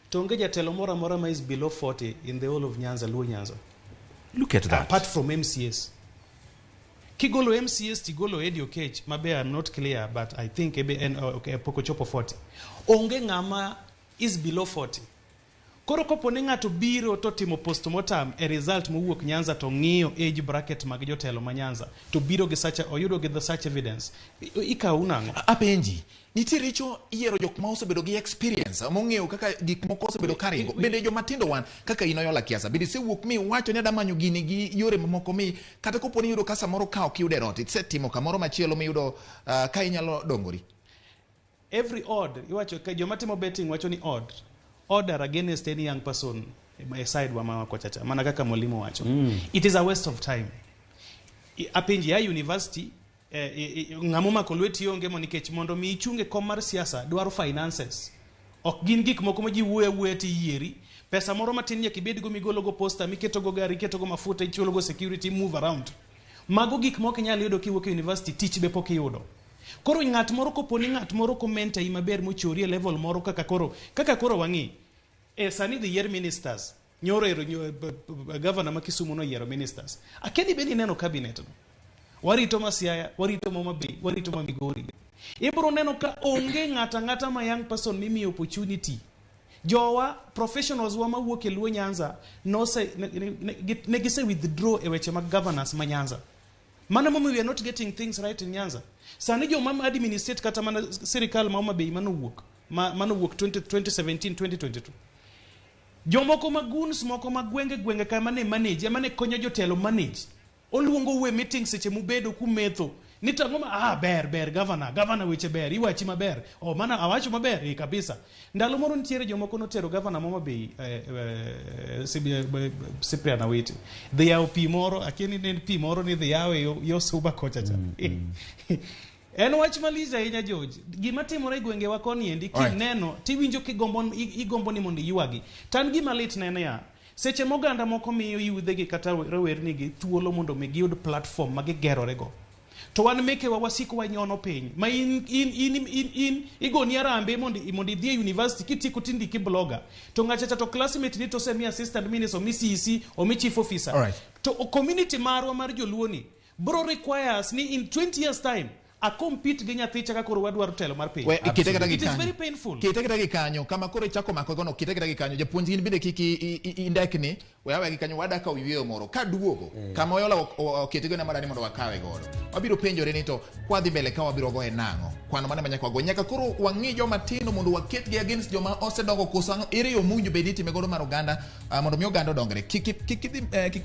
to onge jatelo moro amora ma is below 40 in the whole of Nyanza, Luo Nyanza. Look at that. Apart from MCS. Kigolo MCS tigolo Eddie Okech, mabe I'm not clear, but I think poko chopo 40. Onge ng'ama is below 40. Koro kopo ni ng'ato biro to timo postmortem e result mowuok Nyanza to ng'iyo age bracket mag jotelo ma Nyanza to biro gi oyudo gi the such evidence ikaw nang'o apenji nitie richo yiero jok ma osebedo gi experience mong'eyo kaka gik moko osebedo karingo bende joma tindo wan kaka Inoyola Kiasa bende sewuok mi wacho ni adamanyo gini gi yore mamoko mi kata kopo ni yudo ka samoro ka ok yude rot isetimo kamoro machielo mi yudo ka inyalo dongori. Every odd iwacho ka joma timo betting wacho ni order against any young person side wa mama kochacha mana kaka mwalimu wacho. It is a waste of time. Apenji ya university ng'amoma kolweti yonge mo nikech mondo mi ichunge kom mar siasa dwaro finances. Ok gin gik moko ma ji wuoye ti yieri pesa moro matin nyaka ibed go migolo go posta miketo go gari keto go mafuta ichulo go security move around. Mago gik moko nyalo yudo kiwuok university tich be pok iyudo. Koro ng'at moro koponi ng'at moro komenta maber mochori e level moro kaka koro wang'i sani the year ministers nyoro governor ma Kisumu no yiero ministers akedi beni neno cabinet no warito Masiaya warito Mama Bay warito Migori ibro neno ka onge ng'ata ma young person mimi opportunity jowa professionals wa mawuok e Luo Nyanza no say ne gise withdraw e weche mag governance ma Nyanza. Mana momo we are not getting things right in Nyanza. Sani jo mama administrate kata mana sirikal Mama Bay manowuok 2017 2022. Jomoko maguns moko magwenge kama ne manage mane konyo jotelo manage. Oluongo we meetings seche mubedo kumetho. Nitango ber governor weche ber iwachi maber. O mana awacho maber kabisa. Ndalo moro ntiere jomoko notero governor Mama Bay Cyprian Awiti. They are pi moro akini ne pi moro ni they are yo suba kocha cha. En wach maliza ahinya George. Gima timore gwenge wa koni endi kineno tiwinjo igombo ni mondo ywagi. Tan gima lit nene ya. Seche moganda moko miyo yudhegi kata rowernigi thuolo mondo mi giyud platform ma gigerorego. To wan meke wa wasiko wanyono piny. Ma in igoni arambe mondo idhi e university kitiko tindiki blogger. To ngachacha to classmate ni to semi assistant minister omi CC omi chief officer. To community marwa mar Joluo ni bro requires ni in 20 years time a compete gi nyathi chaka koro wadwaro telo mar piny. It is very painful. Kiteketa gi kanyo kama koro chako mako gono kiteketa gi kanyo japuonj gin bende kiki indekni wewe gi kanyo wadaka wiyo moro ka duogo kama oyola kitego na marani mondo wakawe godo. Wabiro penjore ni to kwadhi mbele ka wabiro go e nango. Kwano mane manyaka go nyaka koro wangi joma tino mondo waket gi against joma osedongo kosa ere yo munju bediti megoro mar oganda mondo mi oganda dongre. Kiki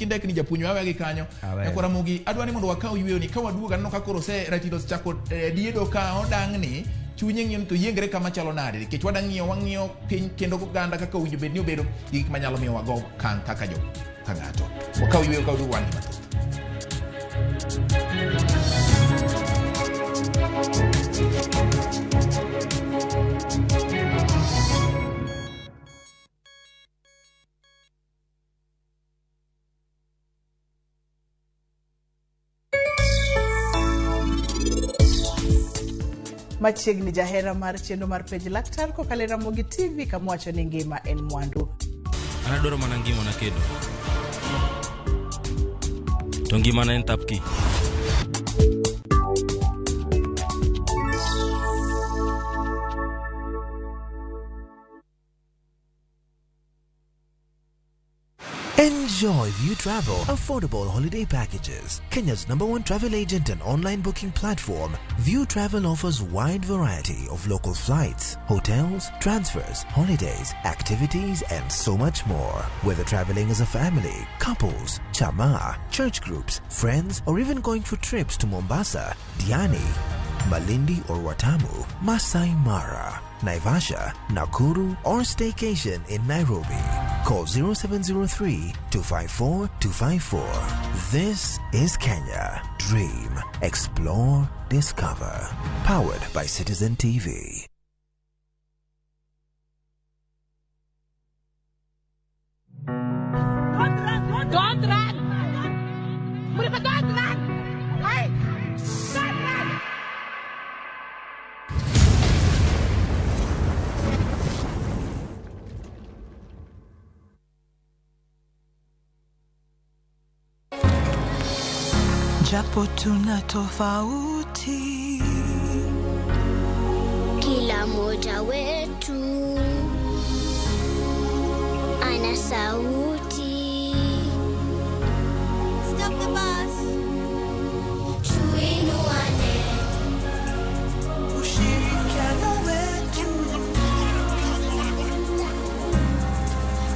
ndekni japuonj wewe gi kanyo. Yakora mugi adwani mondo wakaw wiyo ni ka waduoga no ka koro se ratido diedo ka odangni chunye ng'ien to yiengre kama chalo nade nikech wang'iyo piny kendo oganda kaka winjo bed ni obedo gik manyalo miyo wago kan kaka jo ka ng'ato wakaw yweyo ka duwangi mathoth. Machiegni jahera mar chenro mar Penj Laktar kokalo Ramogi TV kamwacho ni ngima en mwandu. Anadwaro mana ngima na kedo. To ngima na en tapki. Enjoy View Travel affordable holiday packages. Kenya's #1 travel agent and online booking platform, View Travel offers wide variety of local flights, hotels, transfers, holidays, activities, and so much more. Whether traveling as a family, couples, chama, church groups, friends, or even going for trips to Mombasa, Diani, Malindi or Watamu, Masai Mara, Naivasha, Nakuru, or staycation in Nairobi. Call 0703-254-254. This is Kenya. Dream, explore, discover. Powered by Citizen TV. Don't run! Don't run! Hey! Don't run! Japo tuna tofauti, kila moja wetu ana sauti. Stop the bus. Tuinuane, ushirikiano wetu.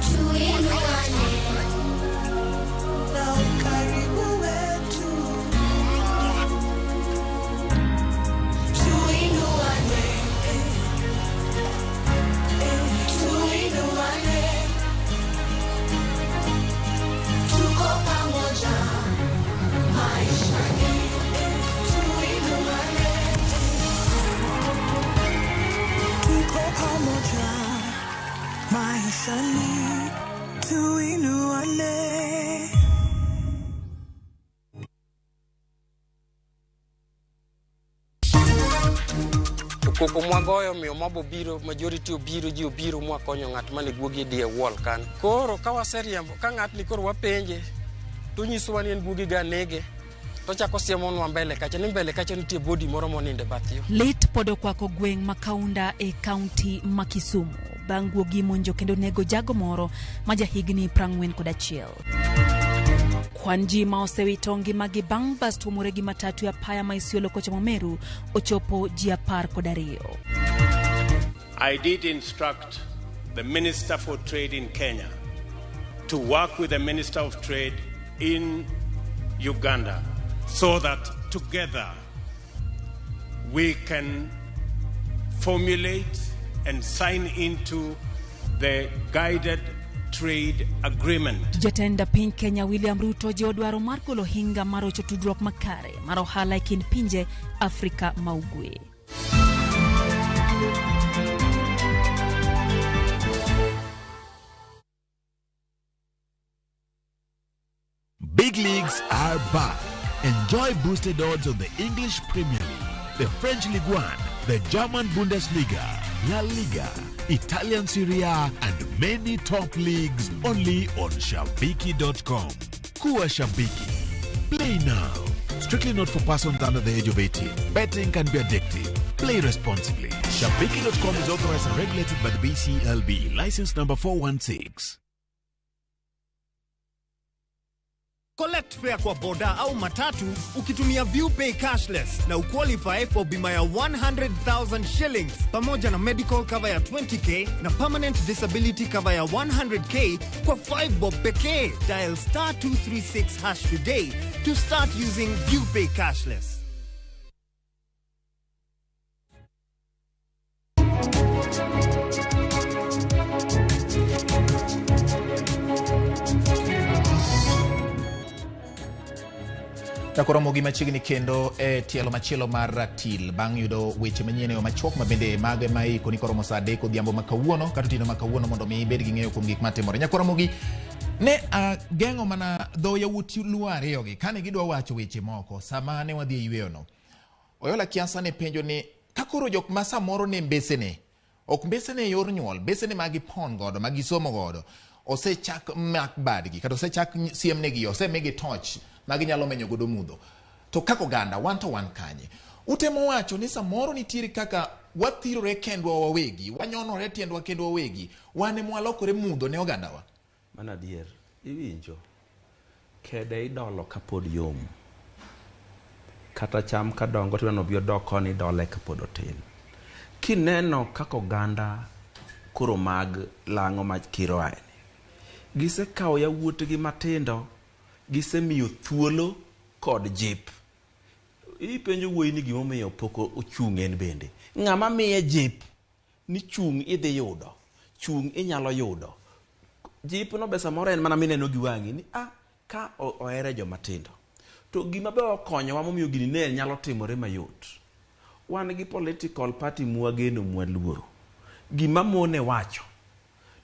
tuinuane, Na ukaribu wetu. tuinuane, tuinuane. Tuko pamoja maishani, tuinuane. Tuko pamoja maishani, tuinuane. Koko mwagoyo miyo mabo biro majority obiro ji obiro mwakonyo ng'at mane guogi die wall kan. Koro ka waseriembo ka ng'at ni koro wapenje to nyisowa ni en guogi ga nege to chako siemonwa mbele kacha ni mbele kacha nitie body moro moninde bathio. Lit podo kwako gweng' Makaunda e kaunti ma Kisumu bang' guogi monjo kendo nego jago moro ma jahigni 41. Kwan ji ma osewito ngimagi bang' bas tuomore gi matatu ya paya ma Isiolo kocha Momeru ochopo ji 12. I did instruct the Minister for Trade in Kenya to work with the Minister of Trade in Uganda so that together we can formulate and sign into the guided trade agreement. Jatenda piny Kenya William Ruto jodwaro mar golo hinga mar rocho tudruok makare mar ohala e kind pinje Afrika ma Ugwe. Big leagues are back. Enjoy boosted odds on the English Premier League, the French Ligue 1, the German Bundesliga, La Liga, Italian Serie A, and many top leagues only on Shabiki.com. Kuwa Shabiki. Play now. Strictly not for persons under the age of 18. Betting can be addictive. Play responsibly. Shabiki.com is authorized and regulated by the BCLB. License number 416. Collect fare kwa boda au matatu ukitumia ViewPay cashless na uqualify for bima ya 100,000 shillings pamoja na medical cover ya 20k na permanent disability cover ya 100k kwa 5 bob pekee. Dial *236# today to start using ViewPay cashless. Ramogi machiegni kendo e tielo machielo mar ratil bang' yudo weche manyien e machuok ma bende mage ma iko ni koromo saa 3 odhiambo ma kawuono kata tino ma kawuono mondo mi ibed gi ng'eyo kuom gik matimore. Ramogi ne geng'o mana dho yawuot luo ariyogi kane gidwa wacho weche moko sama ne wadhi e yweyono. Oyola Kiasa ne penjo ni kakoro jok ma samoro ne mbesene ok mbesene yor nyuol mbesene magi pon godo magi somo godo osechak mak badgi kata osechak siem negi osemigi torch magi nyalo menyo godo mudho. To kako ganda wan to wan kanye. Utemo wacho ni samoro nitiere kaka wathirore kendwa wawegi, wanyonore tiendwa kendwa wawegi, wane mwalokore mudho ne ogandawa. Mana dier, iwinjo. Kede idolo kapod yom. Kata cham kadongo tiwano bio doko ni dole kapod otin. Kineno kako ganda koro mag lango ma kiro aeni. Gise kao ya wuotgi matindo gisemiyo thuolo kod jip. Ipenjo wuoyi ni gimomiyo poko ochung' en bende. Ng'ama miye jip ni chung' idhi yudo, chung' inyalo yudo. Jip no besa moro en mana mineno gi wang'i ni ka ohere joma tindo. To gima be okonyowa momiyo gini ne nyalo timore mayot. Wan gi political party mwageno mwaluoro. Gima mone wacho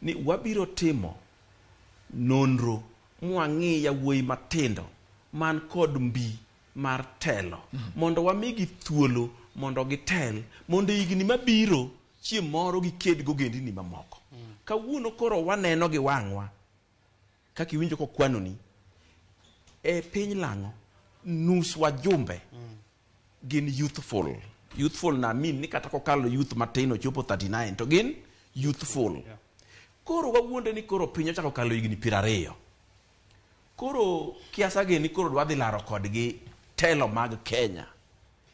ni wabiro timo nonro mwang'i yawuoyi matindo man kod mbi mar telo mondo wamigi thuolo mondo gitel mondo higni mabiro chieng' moro giked gogendini mamoko. Kawuono koro waneno gi wang'wa kaka iwinjo kokwanoni e piny lang'o nus wajumbe gin youthful na min ni kata kokalo youth matino chopo 39 to gin youthful. Koro wawuonde ni koro piny ochako kalo higni 20. Koro Kiasa gini koro dwadhi laro kodgi telo mag Kenya.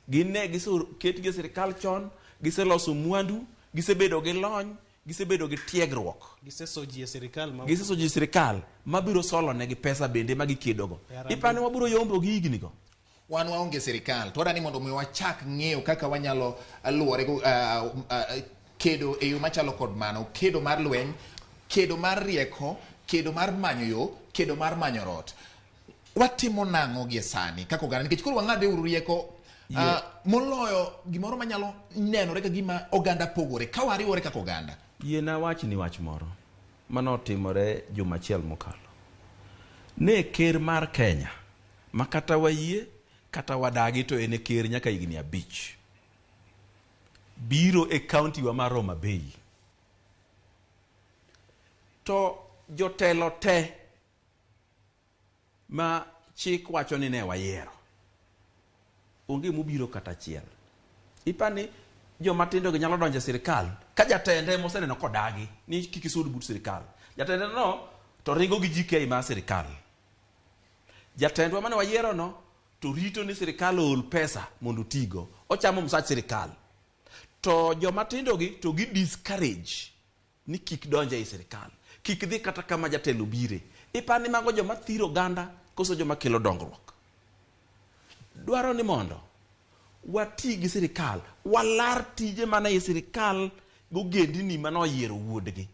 Gine giso ketgi sirikal chon, gise loso mwandu, gise bedo gi lony, gise bedo gi tiegruok. Gise soji sirikal ma gise soji sirikal mabiro solo negi pesa bende magi kedogo. Ipane wabiro yombo gi higni go. Wan waonge sirikal, to wadani mondo mi wachak ng'eyo kaka wanyalo luore go kedo e yo machalo kod mano, kedo mar lweny, kedo mar rieko, kedo mar manyo yo, kedo mar manyo rot. Watimo nang'o gi sani kako gana nikech koro wang'ade uru rieko moloyo gimoro manyalo nenore ka gima oganda pogore ka wariwore kako oganda. Yiena wach ni wach moro manotimore juma achiel mokalo. Ne ker mar Kenya makata wayie kata wadagi to ene ker nyaka higni 5 biro e county wa mar Homa Bay. To jotelo te ma chik wacho ni ne wayiero onge mobiro kata achiel. Ipani joma tindo nyalo donjo sirikal ka jatende moseneno kodagi ni kikisud but sirikal. Jatende no to ringo gi GK ma sirikal. Jatendwa mane wayiero no to rito ni sirikal ol pesa mondo tigo. Ochamo msach sirikal. To joma tindo gi to gi discourage ni kik donjo e sirikal. Kik dhi kata kama jatelo bire. Ipani mago joma thiro ganda koso joma kelo dongruok. Dwaro ni mondo wati gi sirikal, walar tije mana e sirikal gogendini mano yiero wuodgi.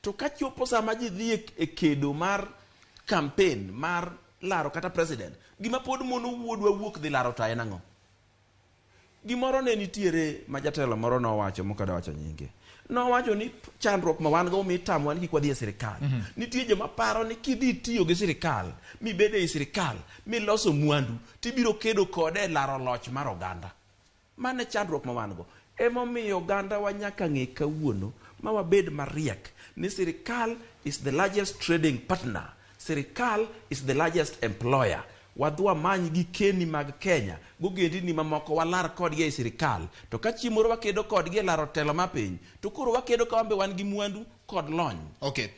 to ka chopo sama ji dhi e kedo mar campaign mar laro kata president, gima pod mono wuodwa wuok dhi laro ta en ang'o? Gimoro ne nitiere ma jatelo moro nowacho mokada wacho nyinge. Nowacho ni chandruok ma wan go mi tamwa ni kik wadhi e sirikal. Nitie joma paro ni kidhi tiyo gi sirikal, mi bede e sirikal, mi loso mwandu, tibiro kedo kode laro loch mar oganda. Mane chandruok ma wan go. Emomiyo oganda wa nyaka ng'e kawuono ma wabed mariek ni sirikal is the largest trading partner. Sirikal is the largest employer. Wadhwa many gi keni mag Kenya, gogendini mamoko walar kodgi e sirikal. To ka chiemoro wakedo kodgi e laro telo ma piny, to koro wakedo ka wambe wan gi mwandu kod lony. Okay.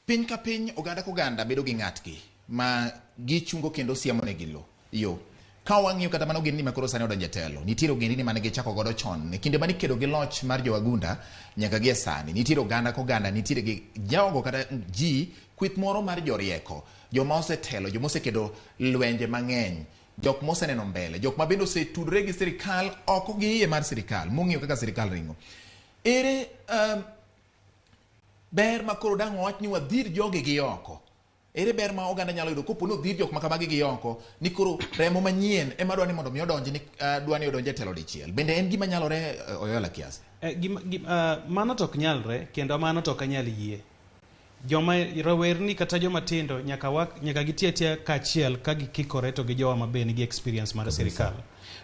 Piny ka piny, oganda koganda bedo gi ng'atgi ma gichungo kendo siemo ne gilo. Yo. Ka wang'iyo kata mana ogendini ma koro sani odonje telo, nitiere ogendini mane gichako godo chon. E kinde mane ikedo gi loch mar jowagunda nyaka gi e sani, nitiere oganda koganda, nitiere gi jaogo kata ji kwith moro mar jorieko, joma osetelo, joma osekedo lwenje mang'eny, jok moseneno mbele, jok ma bende osetudre gi sirikal oko gi iye mar sirikal, mong'iyo kaka sirikal ringo. Ere ber ma koro dang' wach ni wadhir jogi gi oko. Ere ber ma oganda nyalo yudo kopo ni odhir jok makamagi gi oko, ni koro remo manyien ema dwani mondo mi odonji ni dwani odonje telo dichiel. Bende en gima nyalore Oyola Kiasi? Mano tok nyalre, kendo mano tok anyal yie. Joma rawerni kata joma tindo nyaka gitiatia kachiel ka gikikore to gi jowa mabeni gi experience mar sirikal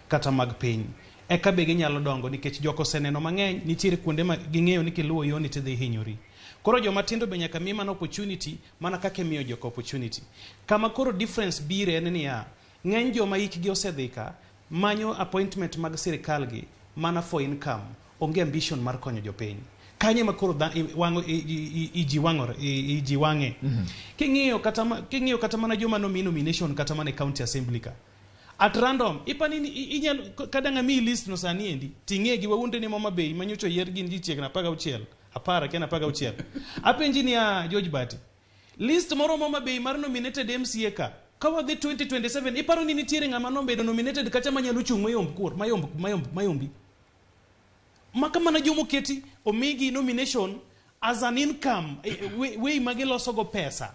kata mag piny. Eka be ginyalo dongo nikech joko seneno mang'eny, nitiere kuonde ma ging'eyo ni kiluwo yoni tidhi hinyori. Koro joma tindo be nyaka mi mana opportunity mana kaka miyo joko opportunity. Kama koro difference bire en niya, ng'eny joma hikgi osedhika manyo appointment mag sirikal gi mana for income, onge ambition mar konyo jopiny. Kanye makoro iji wang'e. King'iyo kata mana joma nomi nomination kata mana county assembly ka. At random, ipanini inyalo kada ng'ami list no sani endi, ting'e gi waunde ni Mama Bay manyocho yier gin ji chiegna 16. Apara kena 16. Apenji ni George Bati. List moro Mama Bay mar nominated MCA ka. Kawa the 2027 iparo ni nitiere ng'ama nombedo nominated kata manyalo chung' mayombi. Maka mana jomo keti omigi nomination as an income way magiloso go pesa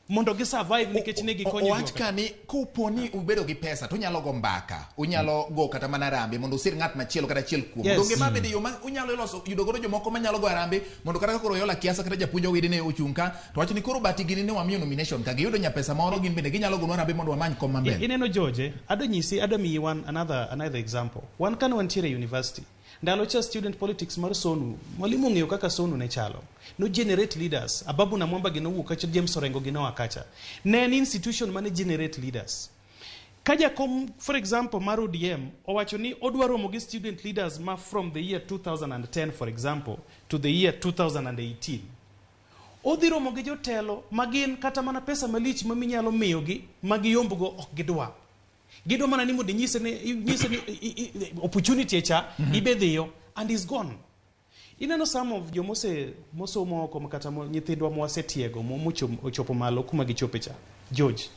mondo gi survive nikech ne gikonyo. Wach kani kuponi ubedo gi pesa to nyalo go mbaka, unyalo go kata mana rambe mondo usir ng'at machielo kata achiel kuom. Donge ma bende yo unyalo loso yudo godo jomoko manyalo go rambe mondo kata koro Oyola Kiasi kata japuonjo wede ne ochunka to wach ni koro Bati gini ne wamiyo nomination ka giyudo nya pesa moro gin bende ginyalo go rambe mondo wamany kom maber. Ineno George, adami another example. One kan wantiere university. Ndalo cha student politics mar Sonu, mwalimu ng'eyo kaka Sonu ne chalo. No generate leaders. Ababu na Mwamba gino wuok kacha, James Orengo gino wakacha. Ne an institution mane generate leaders. Kaja kom, for example, mar ODM, owacho ni odwaro mogi student leaders ma from the year 2010, for example, to the year 2018. Odhiro mogi jotelo, magin kata mana pesa malich maminyalo miyogi, magiyombugo ok gidwa. Gido mana ni mondo nyise ni opportunity cha ibedhiyo and is gone. Ineno some of jomose mosomo oko kata nyithindwa mwasetiego mochopo malo kuma gichope cha. George,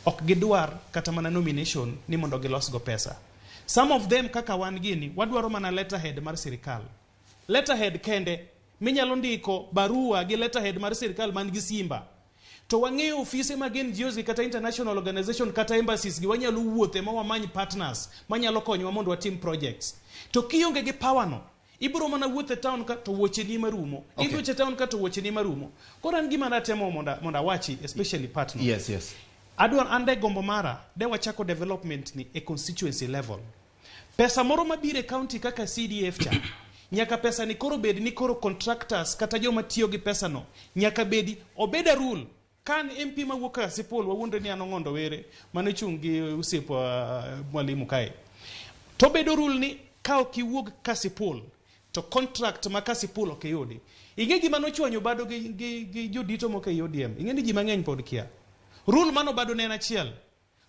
ok gidwar kata mana nomination ni mondo gilos go pesa. Some of them kaka wan gini wadwaro mana letterhead mar sirikal. Letterhead kende minyalo ndiko barua gi letterhead mar sirikal man gi simba. To wang'eyo ofise mag NGOs kata international organization kata embassies gi wanyalo wuothe ma wamany partners manyalo konyowa mondo watim projects. To kionge gi power no, ibiro mana wuothe town ka to wuoche ni marumo. Okay. Ibiro town ka to wuoche ni marumo. Koro an gima natemo monda wachi especially partner. Yes. Adwan ande gombo mara de wachako development ni a constituency level. Pesa moro mabire county kaka CDF cha. Nyaka pesa ni koro bedi ni koro contractors kata joma tiyo gi pesa no. Nyaka bedi obeda rule. Kan MP mawuoka Sipol wawunde ni anong'ondo were mane chungi usipo mwalimu kae. To bedo rule ni kao kiwuog Kasipol to contract ma Kasipol okeyudi. Inge gima nochwanyo bado gi jodito moke ODM. Inge ni ji mang'eny pod kia. Rule mano bado ne en achiel.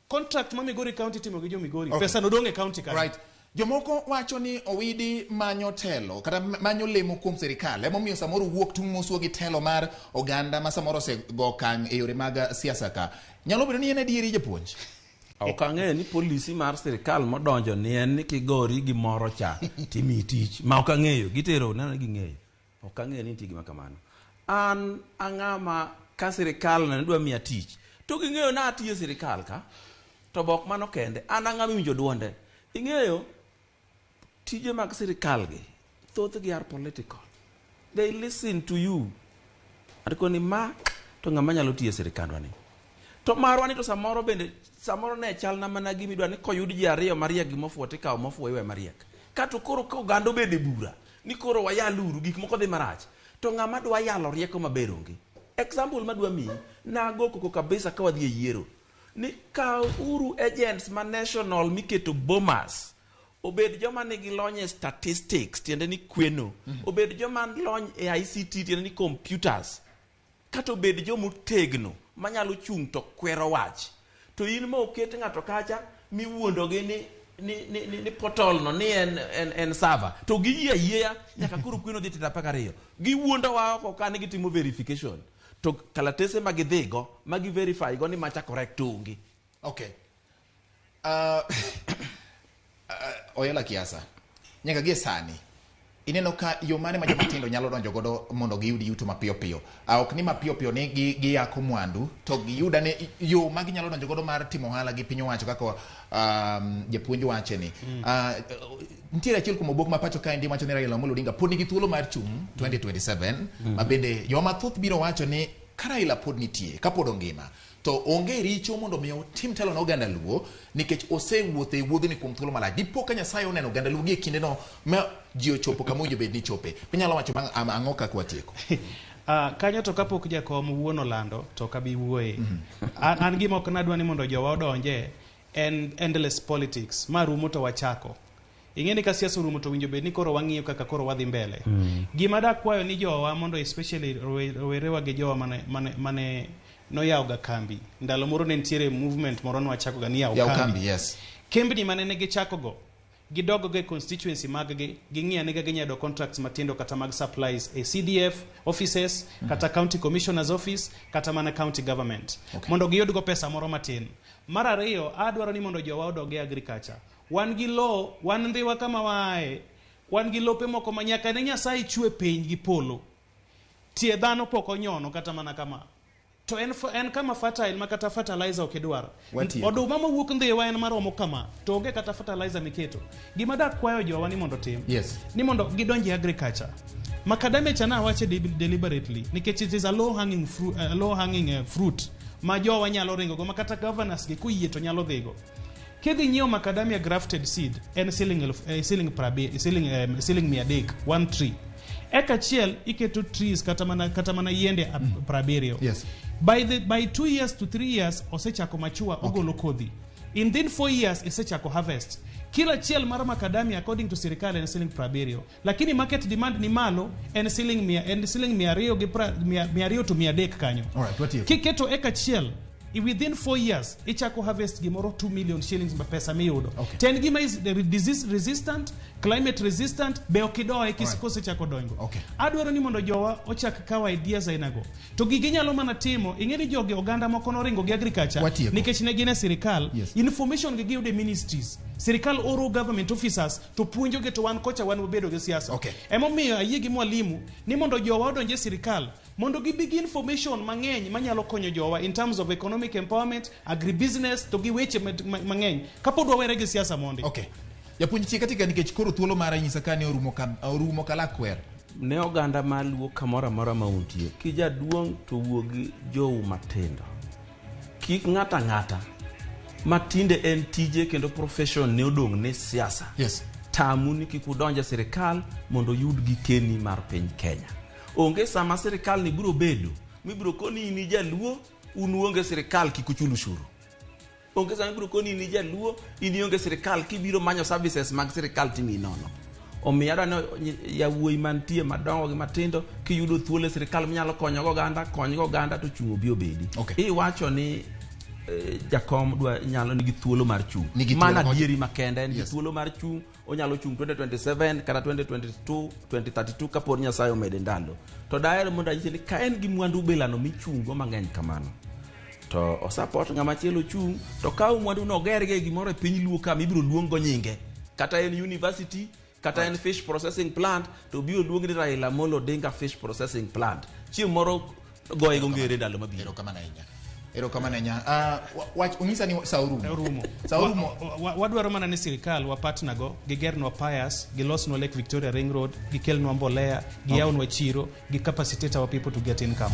Contract ma Migori County timo gi jo Migori. Okay. Pesa nodong' e county ka. Right. Jomoko wacho ni owidi manyo telo kata manyo lemo kuom sirikal emomiyo samoro wuok tung' mosuo gi telo mar oganda ma samoro osego kany e yore mag siasa ka. Nyalo bedo ni en adieri japuonj? Ok ang'eyo ni polisi mar sirikal modonjo ni en ni kigori gi moro cha timi tich ma ok ang'eyo gitero nana ging'eyo. Ok ang'eyo ni nitie gima kamano. an ang'ama ka sirikal na dwa miya tich to ging'eyo na atiyo sirikal ka to bok mano kende an ang'ama winjo duonde ing'eyo tije mag sirikal gi thoth gi are political. They listen to you atkoni ma to ng'ama nyalo tiyo sirikandwa ni to marwa ni to samoro bende samoro ne chal na mana gimi dwa ni koyud ji ariyo mariek gi mofuo tikawo mofuo iwe mariek kato koro ka oganda bende bura ni koro wayaluru gik moko dhi marach to ng'ama dwa yalo rieko maber onge. Example madwa mi nago koko kabisa ka wadhi e yiero ni ka uru agents ma national miketo bomas obed joma nigi lony e statistics tiende ni kweno obed joma lony e ICT tiende ni computers kata obed joma otegno manyalo chung to kwero wach to in mo oket ng'ato kacha miwuondogi ni portal no ni en server to giyie yieya nyaka koro kweno dhi tita paka riyo giwuondo wa oko ka nigi timo verification to kalatese magidhigo magi verify go ni macha correct onge. Okay. Oyela kiasa nyaka gie sani ineno ka yo mane ma joma tindo nyalo donjo godo mondo giyud yuto mapiyo piyo ok ni mapiyo piyo ni giyako mwandu to giyuda ne yo magi nyalo donjo godo mar timo ohala gi piny owacho kaka japuonj wache ni nitiere achiel kuom obok ma pacho kae ndi wacho ni Raila Amolo Odinga pod nigi thuolo mar chung 2027 ma bende joma thoth biro wacho ni ka Raila pod nitie ka pod ongima to onge richo mondo miyo tim telo na oganda luo nikech osewuothe wuodhi ni kuom thuolo malach dipo ka Nyasaye oneno oganda luo gi kinde no ma ji ochopo kama owinjo bed ni chope pinyalo wacho ang'o ka kwatieko. Kanyo to kapok jakom wuono lando to kabi wuoye an gima ok nadwa ni mondo jowa odonje en endless politics ma rumo to wachako ing'eni ka siasa rumo to winjo bed ni koro wang'iyo kaka koro wadhi mbele gima da kwayo ni jowa mondo especially rowerewa gi jowa mane no yaoga kambi ndalo moro ne ntiere movement moro no wachako ga ni yaw kambi yes kembi mane ne gichako go gidogo ge constituency mag ging'ia ne ginyado contracts matindo kata mag supplies a CDF offices kata county commissioners office kata mana county government mondo giyud go pesa moro matin. Mar ariyo adwaro ni mondo jowa odoge agriculture wan gi law wan ndiwa kama wae wan gi lope moko manyaka ne Nyasaye chwe piny gi polo tie dhano poko nyono kata mana kama to en kama fertile makata fertilizer okidwaro oduma mawuok ndhiwa en maromo kama to onge kata fertilizer miketo gima dak kwayo jowa ni mondo tim ni mondo gidonji agriculture makadame chana wache deliberately nikech it is a low hanging fruit ma jowa nyalo ringo go makata governors gi kuyie to nyalo dhigo kidhi nyiewo macadamia grafted seed en ceiling 300 one tree eka chiel iketo trees kata mana yiende praberio by 2 years to 3 years osechako machua ogolo kodhi in 4 years isechako harvest kila chiel mar macadamia according to sirikal en ceiling praberio lakini market demand ni malo en ceiling 200 to 300 kanyo kiketo eka chiel within 4 years ichako harvest gimoro 2 million shillings pesa miyudo ten gima is disease resistant climate resistant be okidoe kisikose chako dongo adwaro ni mondo jowa ochak kawa ideas ainago to gigi nyalo mana timo ing'eni jogi oganda moko no ringo gi agriculture nikech ne gine sirikal information gi giyude ministries sirikal oro government officers to puonjo ge to wan kocha wan obedo gi siasa emomiyo ayie gi mwalimu ni mondo jowa odonje sirikal mondo gibigi information mang'eny manyalo konyo jowa in terms of economic empowerment agribusiness to gi weche mang'eny kapod wawere gi siasa monde japuonj tie katika nikech koro thuolo mara nyisa kani orumo kalakwer ne oganda maluo kamora mora mauntie kijaduong to wuogi jou matindo kik ng'ata matinde en tije kendo profession ne odong ne siasa tamu ni kik udonje sirikal mondo yud gikeni mar piny Kenya onge sama sirikal ni biro bedo mibiro koni ni jaluo unuonge sirikal kikuchulu ushuru onge sama biro koni ni jaluo inionge sirikal kibiro manyo services mag sirikal timi nono omiyada no yawuoyi mantie madongo gi matindo kiyudo thuolo sirikal mnyalo konyo oganda to chungo bio bedi iwacho ni jakom dwa nyalo nigi thuolo mar chung mana dieri makende nigi thuolo mar chung onyalo chung 2027 kata 2022 2032 kapod Nyasaye omede ndalo to daher mondo anyise ni ka en gi mwandu belano michungo mang'eny kamano to osapot ng'ama chielo chung to kaw mwandu no gerge gimoro e piny luo ka mibiro luongo nyinge kata en university kata en fish processing plant to bio luongi ni Raila Amolo Odinga fish processing plant chieng' moro goye gongere ndalo mabiro. Erokamano ahinya. Wach ung'isa ni saurumo. Wadwaro mana ni sirikal wa partner go gigernwa piers, gilosnwa Lake Victoria Ring Road, gikelnwa mbolea, giyawnwa chiro, gicapacitate our people to get income.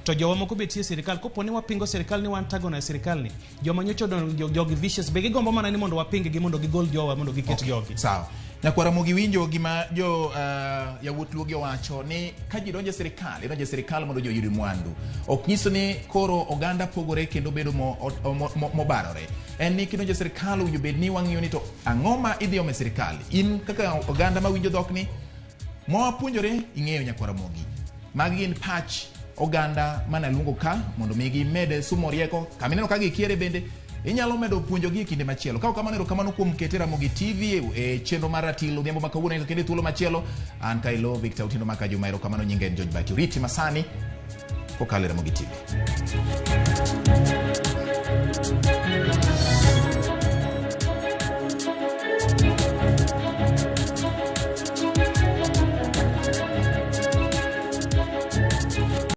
To jowa moko betie sirikal koponi wapingo sirikal ni wan tago na sirikal ni. Joma nyocho jogi vicious be gigombo mana ni mondo wapinge gi mondo gigol jowa mondo giket jogi. Sawa. Nyakwara Ramogi winjo gima jo yawuot luogi wacho ni ka ji donjo sirikal mondo jo yud mwandu. Ok nyiso ni koro oganda pogore kendo bedo mobarore. En ni kidonjo sirikal winjo bed ni wang'iyo ni to ang'o ma idhi ome sirikal. In kaka oganda ma winjo dhok ni mwapuonjore ing'eyo Nyakwara Ramogi. Magi gin pach oganda mana luongo ka mondo migi mede sumo rieko. Kamineno ka gikiere bende inyalo medo puonjogi e kinde machielo. Ka kamano kamano kuom kete Ramogi TV e chenro mar Ratilo Odhiambo ma kawuono kende thuolo machielo. An Kailo Victor Utindo maka Juma erokamano nyinge en George Baki. Riti masani kokalo Ramogi TV.